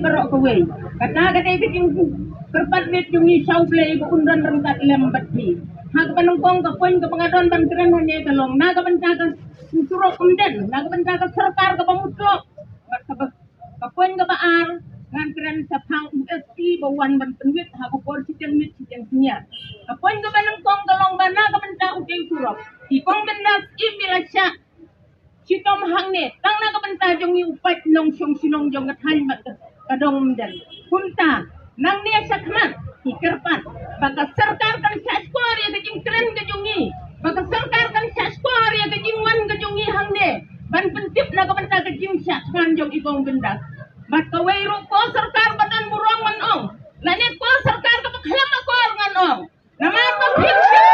barok kawai. Kata kejing kerpat met jungi sau play ko undan rengkat lembat bi. Hak penungkong ke poin ke pengadon bangkren hanya telong. Naga pencakan surok kemudian. Naga pencakan serkar ke pemutrok. Ke poin ke baar. Ngantren sapang USP bawan bantuit hak por ciceng mit ciceng nya. Ke poin ke penungkong ke longgana ke pencak utai surok. Ikong bendas imilasya. Citom hangne tang na kapanta jong yu pat nong syong sinong jong kathan mat kadong dan kunta nang niya sakman ikerpan baka sarkar kan saskor ya kajing tren kajungi baka sarkar kan saskor ya kajing wan kajungi hangne ban pentip na kapanta kajing sakman jong ikong benda mat kawai ro ko sarkar badan burong manong lanet ko sarkar kapakhalam ako nganong naman ko picture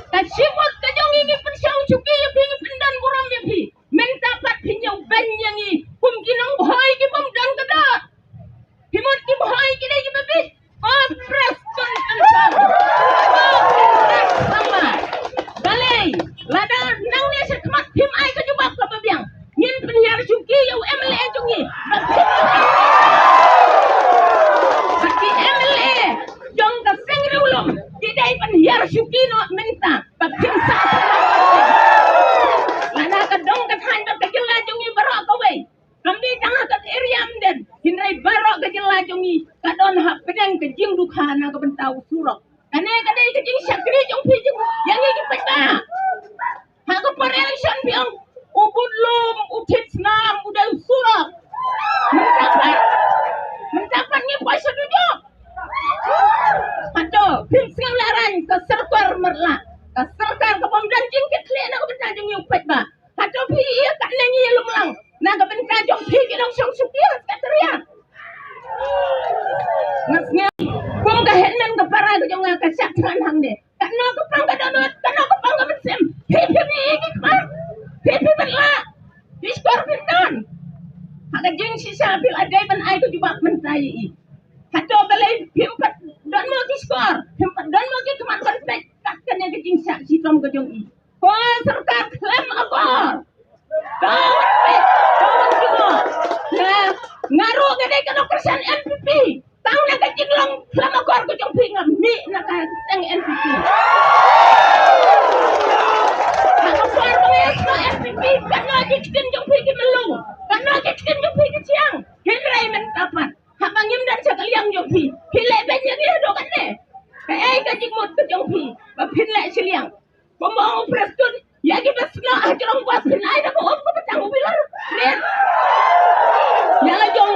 Kasimot kajong ingi pensang cuki ya pingi pendan burang ya pi menta pat pinyau banyangi kum kinang bahai ki pom dan kada himot ki bahai ki dai ki babi kompres kon ansam sama balai lada nang ne sekmat him ai ka jubak ka babiang ngin penhiar cuki ya MLA jungi bagi MLA jong ka sengri ulum tidak penhiar cuki no menta bakin sa lana ka dong ka than ka jilla jungi barok ka we kambi tanga ka area amden hinrai barok ka jilla jungi ka don ha pedang ka jing dukha na ka bentau surok ane ka dai ka jing sakri jong pi jing yang iki peta ha ka par election biang ubud lum utit nam udai surok mendapat ni puasa duduk aduh pingsang laran ke serkar merla ke serkar ke pemdanjing ke klik nak bentajung yung pet ba aduh pi iya kat nengi lumlang nak bentajung pi kinong syong syukir kat teriak ngasnya kung kahenmen ke para ke jong ka syakran hang de kat no ke pang ka donot kat no ke pang ka bensem pi ni iki kemar pi berla diskor pindan hak jing sisa bil adai ban ai ke jubak mentai i hato balai pimpat dan mo diskor pimpat dan mo ki keman konflik takkan yang kejing sak sitom kejong i ko serkar klaim akor dawan juga nah ngaru gede kana persen NPP tang na kejing long klaim akor kejong pi ngami na ka teng NPP ako par penges no NPP kana jikin jong pi ki melung kana jikin jong pi ki siang hinrai men kapan habangim dan sakaliang jong pi pile banyak dia do kan ne kai ka jimot ke jong pi ba pile siliang pembangun preston ya kita sena ajrong pas pinai da ko om ko petang bilar ren ya la jong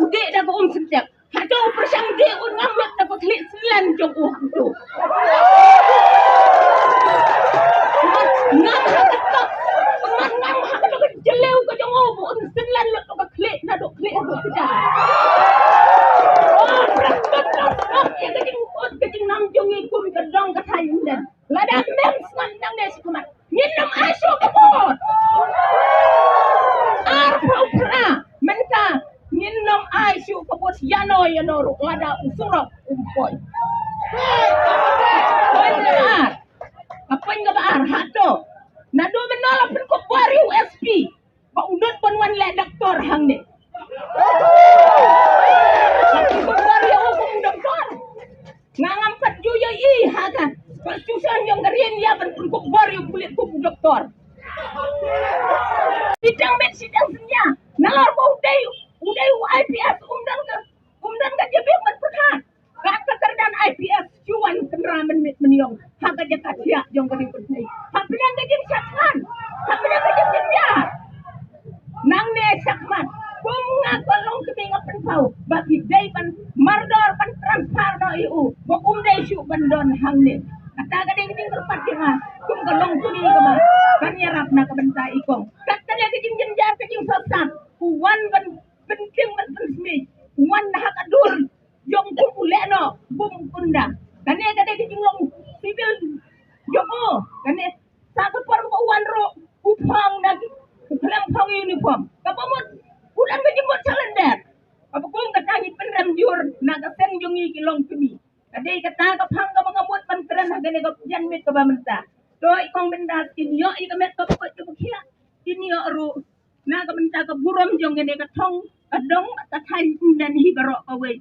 ude da ko om setiap hato persang de un ngamet da ko klik selan jong u hang tu ngam hakat ko ngam hakat ko jeleu ko jong u un selan lo ko klik na do klik ko tidak ya kejing nam jungi kum kedong katai undan lada mem nang des kumat nginam asu kebot pra menta nginam asu kebot yano ru lada usurok umpoy apa yang baar hato nado menolak perkop bari USP ba udut ponwan le doktor hang ne ngangampat juyo i haga konstitusi yang garin ya bentuk baru kulit kupu doktor sidang bet sidang senya nalor ko uday IPS umdan ka jabe man perhan kata kerdan IPS cuan kenramen meniong haga jaka sia jong garin penai hapnya gajin sakman hapnya gajin dia nang ne sakman bunga kolong keminga penpau bagi day pan mardor pan transfer do iu bo day syu bandon hangne kata gading ding kerpat kenga kum kolong kuni kema kan yarap na kabenta ikong kata le kejing jenjar kejing sosat kuwan ban penting ban resmi kuwan hak adur jong kum uleno bum kunda kan ne gading kejing long sibil joko kan ne sa ko par ko wan ro upang nagi kelam pang uniform kapamot ulan ka jimot calendar apa kung katangi penram jur naga seng jungi kilong kemi kadai kata ka phang ka mga mut pantran hagane ka janmit ka bamenta to ikong benda tinyo ikamet ka pukot ka bukhia tinyo ru naga benta ke buram jong ngene ke tong adong ta thai dan hi barok away